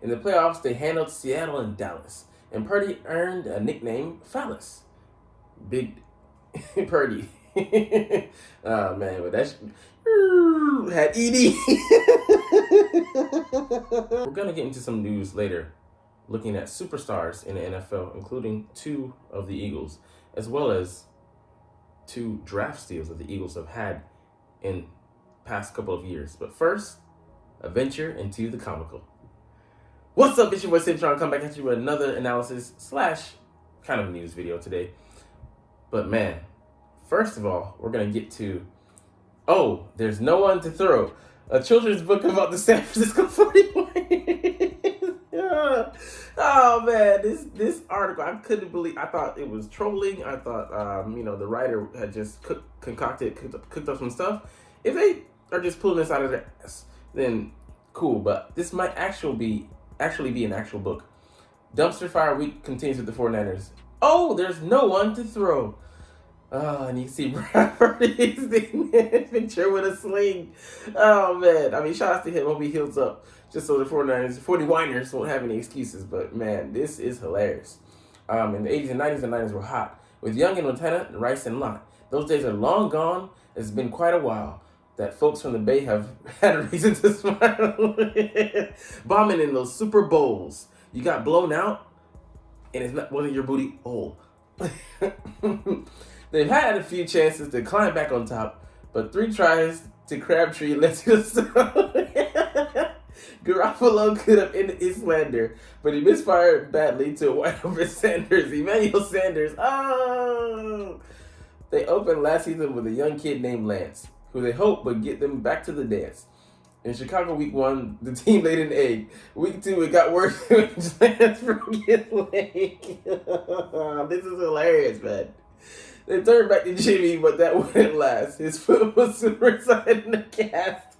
In the playoffs, they handled Seattle and Dallas, and Purdy earned a nickname, Phallus. Big Purdy. Oh man, but that's had ED. We're gonna get into some news later, looking at superstars in the NFL, including two of the Eagles, as well as two draft steals that the Eagles have had in past couple of years. But first, a venture into the comical. What's up, it's your boy Cintron, come back at you with another analysis slash kind of news video today. But man, first of all, we're gonna get to there's no one to throw. A children's book about the San Francisco 49ers. Oh man, this article, I couldn't believe. I thought it was trolling. I thought the writer had just cooked up some stuff. If they are just pulling this out of their ass, then cool. But this might actually be an actual book. Dumpster fire week continues with the 49ers. Oh, there's no one to throw. And you can see Bradford's picture with a sling. Oh man, I mean, shout out to him. Hope he heals up, just so the 40 Whiners won't have any excuses. But man, this is hilarious. In the 80s and 90s, the Niners were hot with Young and Lieutenant, Rice and Lott. Those days are long gone. It's been quite a while that folks from the Bay have had a reason to smile. Bombing in those Super Bowls, you got blown out, and wasn't your booty hole. They've had a few chances to climb back on top, but 3 tries to Crabtree led to the sun. Garoppolo could have ended his slander, but he misfired badly to a wide open Sanders. Emmanuel Sanders. Oh! They opened last season with a young kid named Lance, who they hoped would get them back to the dance. In Chicago week 1, the team laid an egg. Week 2, it got worse when Lance broke his leg. This is hilarious, man. They turned back to Jimmy, but that wouldn't last. His foot was supersized in the cast.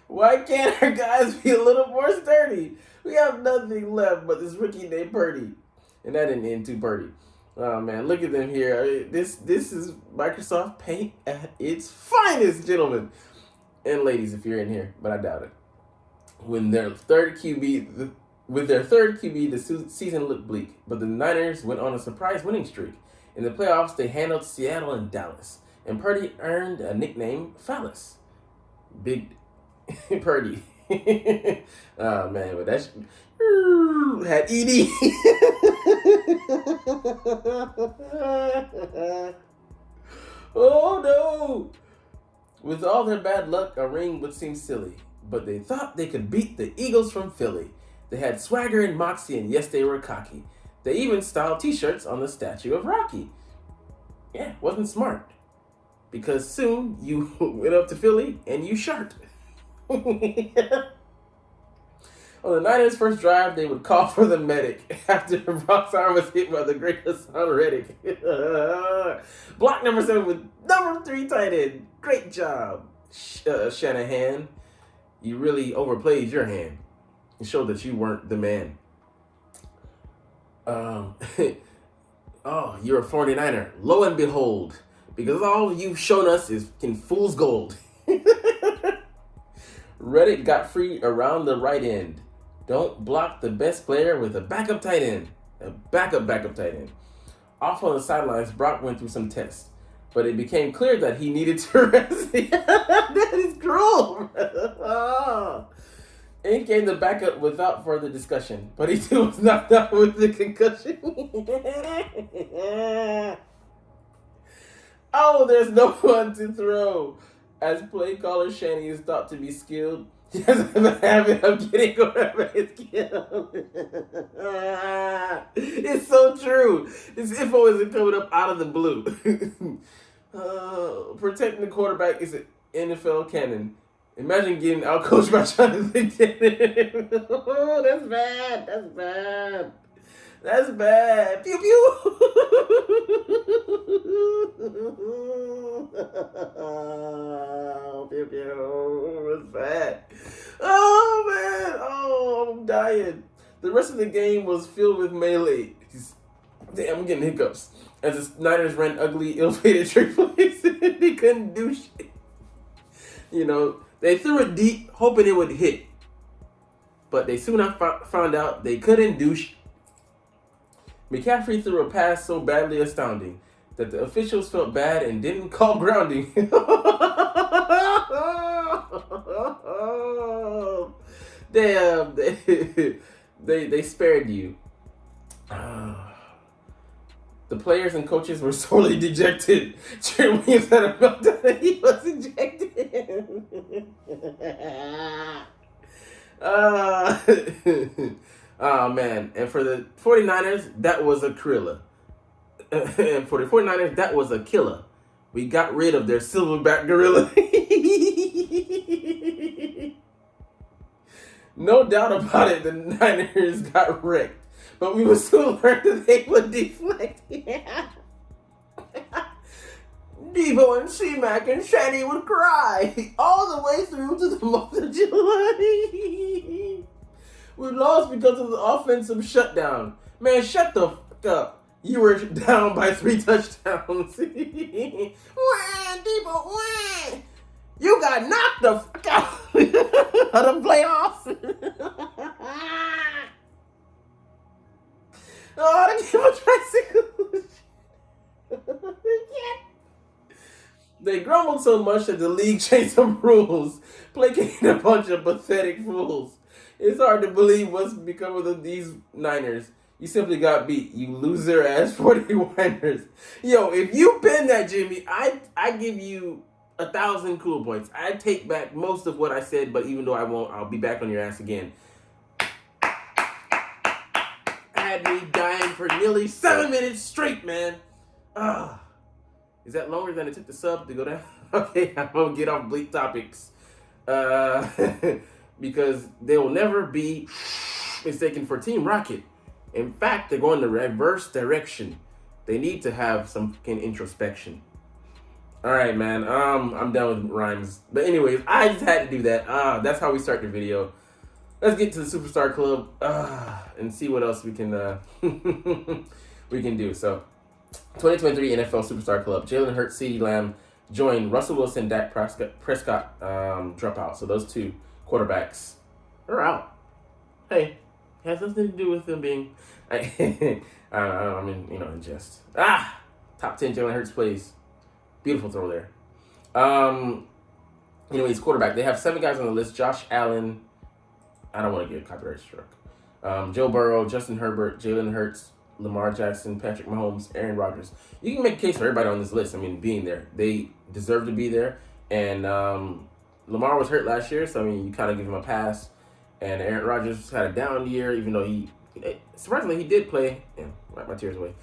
Why can't our guys be a little more sturdy? We have nothing left but this rookie named Purdy. And that didn't end too Purdy. Oh man, look at them here. This is Microsoft Paint at its finest, gentlemen. And ladies, if you're in here, but I doubt it. With their third QB, the season looked bleak, but the Niners went on a surprise winning streak. In the playoffs, they handled Seattle and Dallas, and Purdy earned a nickname, Phallus. Big Purdy. Oh man, but that's had ED. Oh no! With all their bad luck, a ring would seem silly, but they thought they could beat the Eagles from Philly. They had swagger and moxie, and yes, they were cocky. They even styled t-shirts on the statue of Rocky. Yeah, wasn't smart. Because soon you went up to Philly and you shart. On the Niners' first drive, they would call for the medic after Brock's arm was hit by the great Hassan Reddick. Block number 7 with number 3 tight end. Great job, Shanahan. You really overplayed your hand. It showed that you weren't the man. You're a 49er. Lo and behold, because all you've shown us is in fool's gold. Reddick got free around the right end. Don't block the best player with a backup tight end. A backup tight end. Off on the sidelines, Brock went through some tests, but it became clear that he needed to rest. That is cruel. In came the backup without further discussion, but he too was knocked out with the concussion. Oh, there's no one to throw. As play caller Shanny is thought to be skilled, he has a habit of getting wherever it's killed. It's so true. This info isn't coming up out of the blue. Protecting the quarterback is an NFL canon. Imagine getting outcoached by Jonathan Taylor. Oh, that's bad. That's bad. That's bad. Pew pew. Pew pew. That's bad. Oh man. Oh, I'm dying. The rest of the game was filled with melee. Damn, I'm getting hiccups. As the Niners ran ugly, ill-fated trick plays, they couldn't do shit. You know, they threw it deep, hoping it would hit. but they soon found out they couldn't do McCaffrey threw a pass so badly astounding that the officials felt bad and didn't call grounding. They spared you. The players and coaches were sorely dejected. Trent Williams had a meltdown and he was ejected. Oh, man. And for the 49ers, that was a thriller. And for the 49ers, that was a killer. We got rid of their silverback gorilla. No doubt about it, the Niners got wrecked. But we would soon learn that they would deflect. Devo and C-Mac and Shady would cry all the way through to the month of July. We lost because of the offensive shutdown. Man, shut the fuck up. You were down by 3 touchdowns. Wah, Devo, wah. You got knocked the fuck out of the playoffs. Oh, they gave a tricycle. They grumbled so much that the league changed some rules, placating a bunch of pathetic fools. It's hard to believe what's become of these Niners. You simply got beat, you loser ass 40 Whiners. Yo, if you pin that, Jimmy, I give you 1,000 cool points. I take back most of what I said, but even though I won't, I'll be back on your ass again. Had me dying for nearly 7 minutes straight, man. Is that longer than it took the sub to go down? Okay, I'm gonna get off bleak topics. Because they will never be mistaken for Team Rocket. In fact, they're going the reverse direction. They need to have some fucking introspection. All right, man. I'm done with rhymes. But anyways, I just had to do that. That's how we start the video. Let's get to the Superstar Club and see what else we can we can do. So, 2023 NFL Superstar Club. Jalen Hurts, CeeDee Lamb joined Russell Wilson, Dak Prescott drop out. So those two quarterbacks are out. Hey, has nothing to do with them being. I mean, in jest. Top 10 Jalen Hurts plays. Beautiful throw there. He's quarterback. They have 7 guys on the list. Josh Allen. I don't want to get copyright struck. Joe Burrow, Justin Herbert, Jalen Hurts, Lamar Jackson, Patrick Mahomes, Aaron Rodgers. You can make a case for everybody on this list. I mean, being there. They deserve to be there. And Lamar was hurt last year, so, I mean, you kind of give him a pass. And Aaron Rodgers had a down year, even though surprisingly, he did play. Wipe my tears away.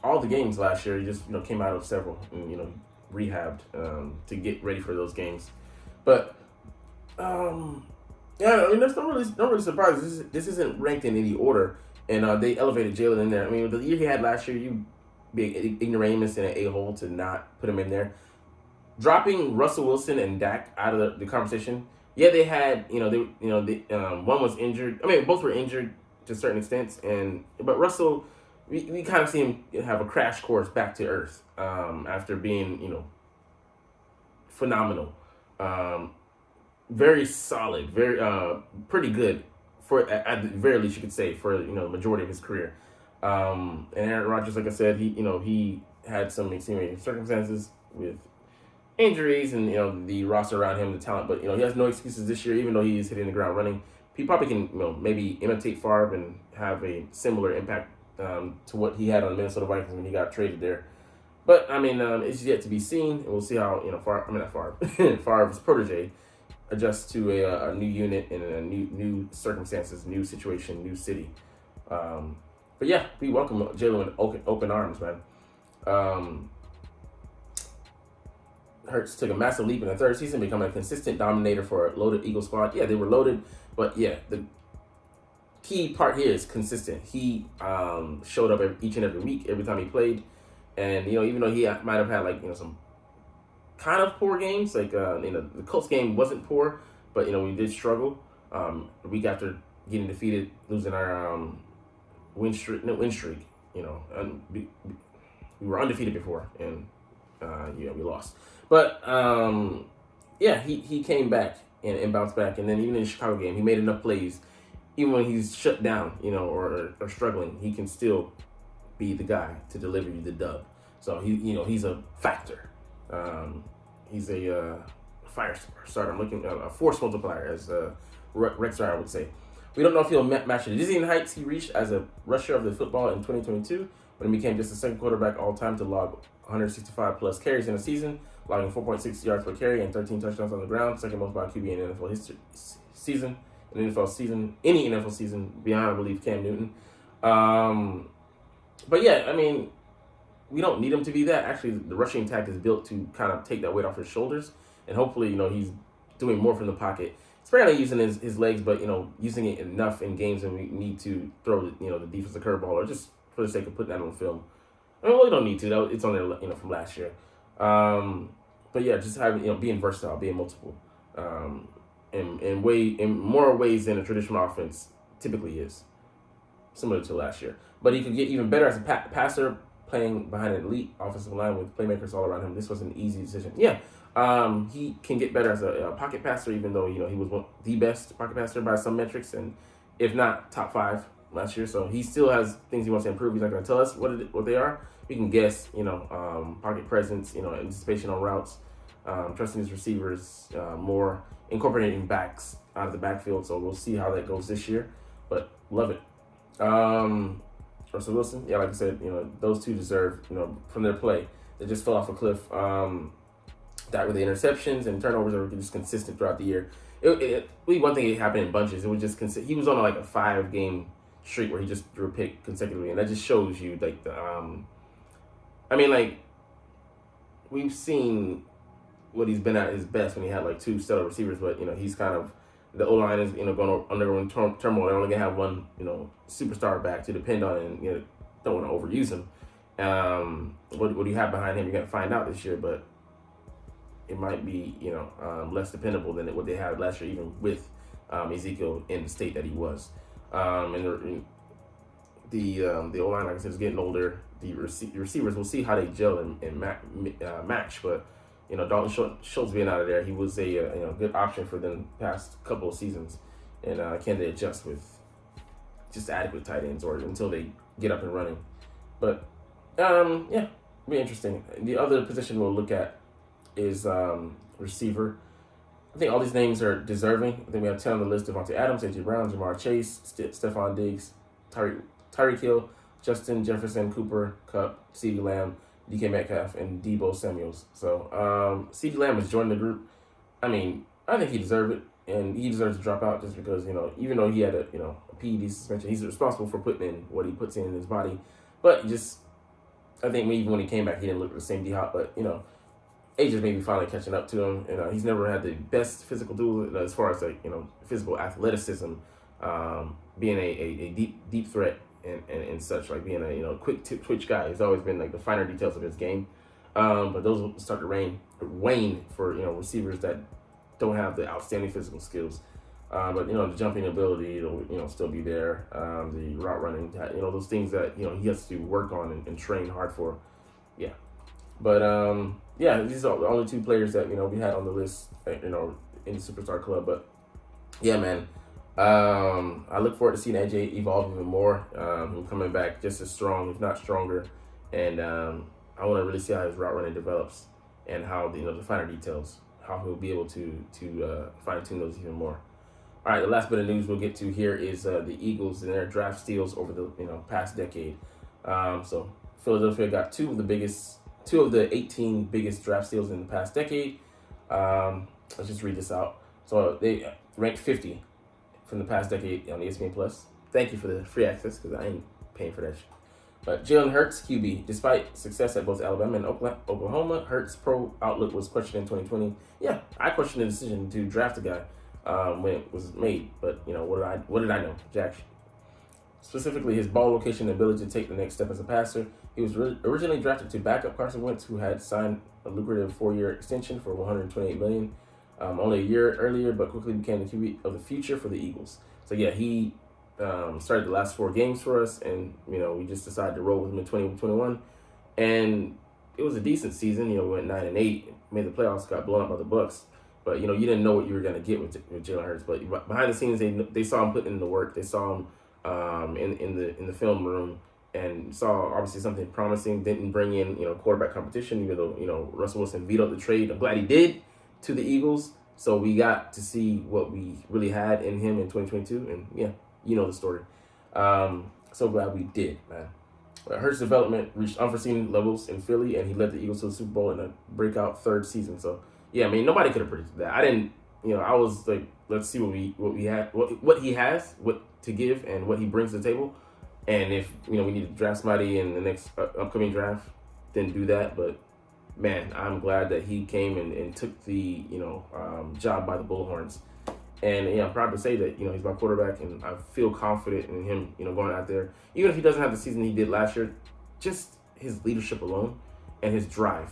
All the games last year, he just, came out of several and, rehabbed to get ready for those games. But, yeah, I mean, that's not really surprising. This isn't ranked in any order, and they elevated Jalen in there. I mean, the year he had last year, you'd be an ignoramus and an a-hole to not put him in there. Dropping Russell Wilson and Dak out of the conversation. Yeah, they had, one was injured. I mean, both were injured to certain extents, but Russell, we kind of see him have a crash course back to earth after being, phenomenal. Very solid, very pretty good for at the very least you could say for the majority of his career. And Aaron Rodgers, like I said, he had some extenuating circumstances with injuries and the roster around him, the talent, but he has no excuses this year, even though he's hitting the ground running. He probably can maybe imitate Favre and have a similar impact to what he had on the Minnesota Vikings when he got traded there. But I mean, it's yet to be seen, and we'll see how Favre's protege adjusts to a new unit and a new circumstances, new situation, new city. But yeah, we welcome Jalen with open arms, man. Hurts took a massive leap in the third season, becoming a consistent dominator for a loaded Eagles squad. Yeah, they were loaded, but yeah, the key part here is consistent. He showed up each and every week, every time he played, and even though he might have had some kind of poor games, the Colts game wasn't poor, but we did struggle. A week after getting defeated, losing our win streak. And we were undefeated before, and we lost. But he came back and bounce back. And then even in the Chicago game, he made enough plays. Even when he's shut down, or struggling, he can still be the guy to deliver you the dub. So he's a factor. He's a fire starter. I'm looking at a force multiplier, as Rex Ryan would say. We don't know if he'll match the dizzying heights he reached as a rusher of the football in 2022, when he became just the second quarterback all time to log 165 plus carries in a season, logging 4.6 yards per carry and 13 touchdowns on the ground, second most by QB in NFL history season. Any NFL season beyond, I believe, Cam Newton. But yeah, I mean, we don't need him to be that. Actually, the rushing attack is built to kind of take that weight off his shoulders, and hopefully, he's doing more from the pocket. Sparingly using his legs, but using it enough in games when we need to throw the defensive curveball, or just for the sake of putting that on film. I mean, well, we don't need to. It's on there, from last year. But yeah, just having being versatile, being multiple, in more ways than a traditional offense typically is, similar to last year. But he could get even better as a passer, playing behind an elite offensive line with playmakers all around him. This was an easy decision. Yeah. He can get better as a pocket passer, even though, he was the best pocket passer by some metrics, and if not top 5 last year. So he still has things he wants to improve. He's not going to tell us what they are. We can guess, pocket presence, anticipation on routes, trusting his receivers more, incorporating backs out of the backfield. So we'll see how that goes this year, but love it. Russell Wilson, yeah, like I said, those two deserve, from their play. They just fell off a cliff. That with the interceptions and turnovers that were just consistent throughout the year. One thing that happened in bunches. It was just he was on like a 5-game streak where he just threw a pick consecutively, and that just shows you like the we've seen what he's been at his best when he had like 2 stellar receivers, but he's kind of, the O-line is undergoing turmoil. They're only gonna have one superstar back to depend on, and don't want to overuse him. What do you have behind him? You're gonna find out this year, but it might be less dependable than what they had last year, even with Ezekiel in the state that he was. And the O-line, like I said, is getting older. The receivers, we'll see how they gel and match. But Dalton Schultz being out of there, he was a good option for them past couple of seasons, and can they adjust with just adequate tight ends or until they get up and running? But yeah, be interesting. The other position we'll look at is receiver. I think all these names are deserving. I think we have 10 on the list: Devontae Adams, A.J. Brown, Jamar Chase, Stephon Diggs, Tyreek Hill, Justin Jefferson, Cooper Kupp, CeeDee Lamb, DK Metcalf, and Deebo Samuels. So CeeDee Lamb has joined the group. I mean, I think he deserved it, and he deserves to drop out just because, even though he had a PED suspension, he's responsible for putting in what he puts in his body. But I think even when he came back, he didn't look the same D-Hop, but, age is maybe finally catching up to him. He's never had the best physical tool as far as physical athleticism, being a deep threat and such, like being a quick twitch guy. He's always been like the finer details of his game. But those will start to wane for receivers that don't have the outstanding physical skills. But the jumping ability will still be there. The route running, those things that he has to work on and train hard for. Yeah. But yeah, these are the only 2 players that we had on the list, in the superstar club. But yeah, man, I look forward to seeing AJ evolve even more. Him coming back just as strong, if not stronger, and I want to really see how his route running develops and how the finer details, how he'll be able to fine tune those even more. All right, the last bit of news we'll get to here is the Eagles and their draft steals over the past decade. So Philadelphia got 2 of the 18 biggest draft steals in the past decade. Let's just read this out. So they ranked 50 from the past decade on ESPN Plus. Thank you for the free access because I ain't paying for that shit. But Jalen Hurts, QB, despite success at both Alabama and Oklahoma, Hurts' pro outlook was questioned in 2020. Yeah, I questioned the decision to draft a guy when it was made, but what did I know? Jack. Specifically, his ball location and ability to take the next step as a passer. He was originally drafted to back up Carson Wentz, who had signed a lucrative 4-year extension for $128 million only a year earlier, but quickly became the QB of the future for the Eagles. So yeah, he started the last 4 games for us, and we just decided to roll with him in 2021, and it was a decent season. We went 9-8, made the playoffs, got blown up by the Bucs, But you didn't know what you were gonna get with Jalen Hurts. But behind the scenes, they saw him putting in the work. They saw him in the film room and saw obviously something promising. Didn't bring in quarterback competition, even though Russell Wilson vetoed the trade. I'm glad he did to the Eagles. So we got to see what we really had in him in 2022, and yeah, the story. So glad we did, man. Hurts' development reached unforeseen levels in Philly, and he led the Eagles to the Super Bowl in a breakout third season. So yeah, I mean, nobody could have predicted that. I didn't. I was like, let's see what we had, what he has, what to give, and what he brings to the table. And if we need to draft somebody in the next upcoming draft, then do that. But man, I'm glad that he came and took the job by the bullhorns. And yeah, I'm proud to say that he's my quarterback, and I feel confident in him going out there, even if he doesn't have the season he did last year. Just his leadership alone and his drive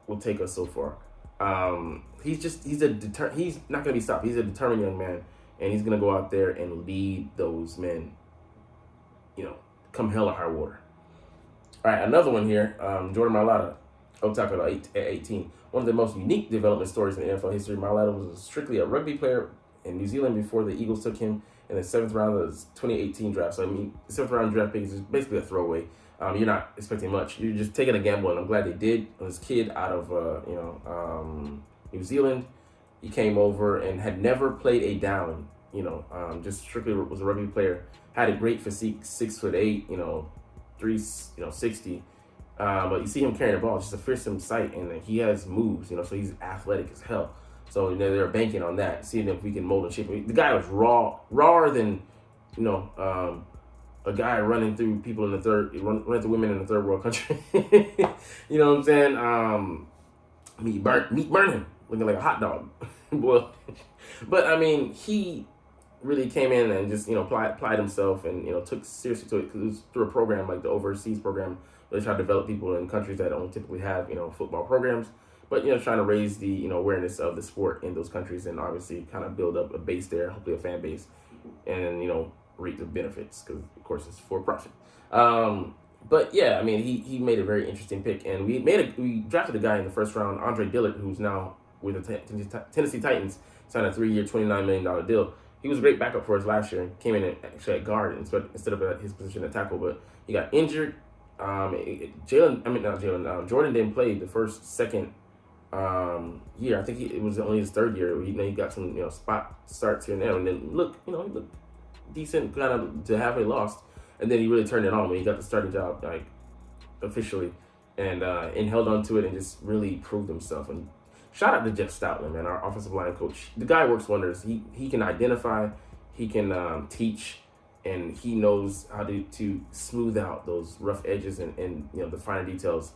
will take us so far. He's not gonna be stopped. He's a determined young man, and he's gonna go out there and lead those men. Come hell or high water. All right, another one here. Jordan Mailata, tackle at 18. One of the most unique development stories in NFL history. Mailata was strictly a rugby player in New Zealand before the Eagles took him in the 7th round of the 2018 draft. So, I mean, the 7th round draft pick is basically a throwaway. You're not expecting much. You're just taking a gamble, and I'm glad they did. This kid out of, New Zealand, he came over and had never played a down, just strictly was a rugby player. Had a great physique, 6'8", 360. But you see him carrying the ball, it's just a fearsome sight, and he has moves, so he's athletic as hell. So they're banking on that, seeing if we can mold and shape him. The guy was rawer than, a guy running through people in the running through women in the third world country. You know what I'm saying? Meat burn him, looking like a hot dog. Boy. But I mean, he really came in and just applied himself and took seriously to it, because it was through a program like the overseas program. They try to develop people in countries that don't typically have football programs, but trying to raise the awareness of the sport in those countries, and obviously kind of build up a base there, hopefully a fan base, and reap the benefits, because of course it's for profit. But yeah, I mean, he made a very interesting pick, and we drafted a guy in the first round, Andre Dillard, who's now with the Tennessee Titans, signed a 3-year, $29 million deal. He was a great backup for us last year. Came in actually at guard instead of at his position at tackle, but he got injured. Jordan didn't play the second year. I think it was only his third year. He got some spot starts here and there, and then he looked decent, kind of to halfway lost, and then he really turned it on when he got the starting job officially, and held on to it and just really proved himself. And shout out to Jeff Stoutland, man, our offensive line coach. The guy works wonders. He can identify, he can teach, and he knows how to smooth out those rough edges and the finer details.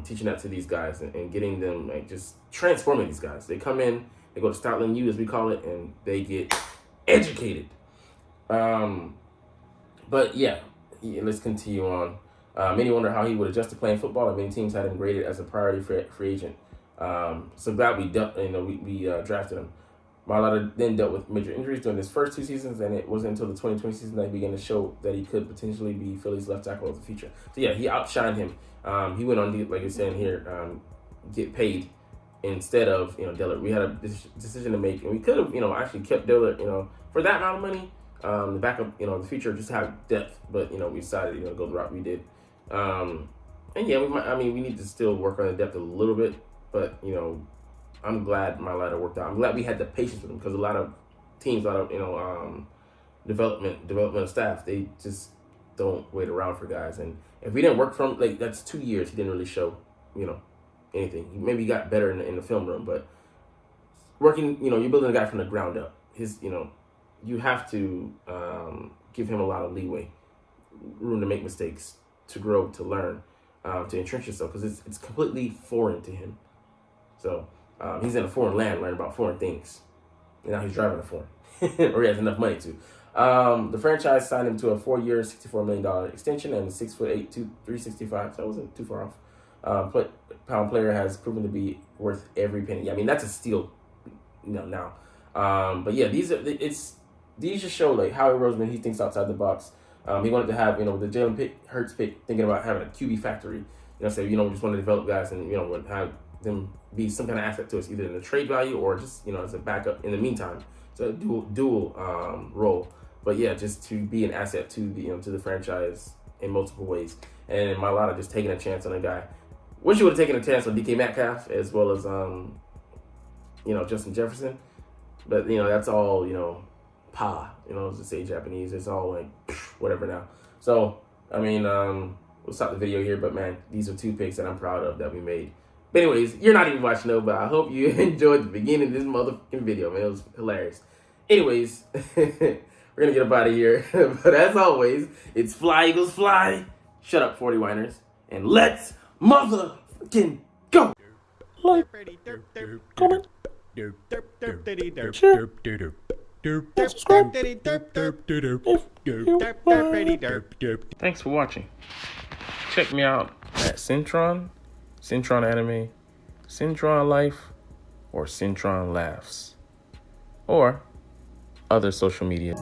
Teaching that to these guys and getting them just transforming these guys. They come in, they go to Stoutland U, as we call it, and they get educated. But yeah, let's continue on. Many wonder how he would adjust to playing football, and many teams had him graded as a priority free agent. So glad we drafted him. Mailata then dealt with major injuries during his first 2 seasons, and it wasn't until the 2020 season that he began to show that he could potentially be Philly's left tackle of the future. So yeah, he outshined him. He went on, like you're saying here, get paid instead of Dillard. We had a decision to make, and we could have actually kept Dillard for that amount of money. The backup, the future, just have depth, but we decided to go the route we did. And yeah, we need to still work on the depth a little bit, but I'm glad Mailata worked out. I'm glad we had the patience with him, because a lot of teams, developmental staff, they just don't wait around for guys. And if we didn't work from that's 2 years, he didn't really show anything. Maybe he got better in the film room, but working, you're building a guy from the ground up. You have to give him a lot of leeway, room to make mistakes, to grow, to learn, to entrench yourself, because it's completely foreign to him. So he's in a foreign land, learning about foreign things. And now he's driving a foreign, or he has enough money to. The franchise signed him to a 4-year, $64 million extension, and 6'8", 365. So I wasn't too far off. Pound player has proven to be worth every penny. I mean, that's a steal, now. But yeah, these just show Howie Roseman. He thinks outside the box. He wanted to have the Jalen Hurts pick, thinking about having a QB factory. So just want to develop guys and have them be some kind of asset to us, either in the trade value or just, you know, as a backup in the meantime. So a dual role. But yeah, just to be an asset to the to the franchise in multiple ways. And Mailata just taking a chance on a guy. Wish you would have taken a chance on DK Metcalf as well as Justin Jefferson. But that's all to say Japanese. It's all like whatever now. So I mean, we'll stop the video here. But man, these are two picks that I'm proud of that we made. But anyways, you're not even watching though, but I hope you enjoyed the beginning of this motherfucking video, man. It was hilarious. Anyways, we're gonna get up out of here. But as always, it's Fly Eagles Fly. Shut up, 40 Whiners, and let's motherfucking go. Like, comment, share, subscribe. Thanks for watching. Check me out at Cintron Anime, Cintron Life, or Cintron Laughs, or other social media.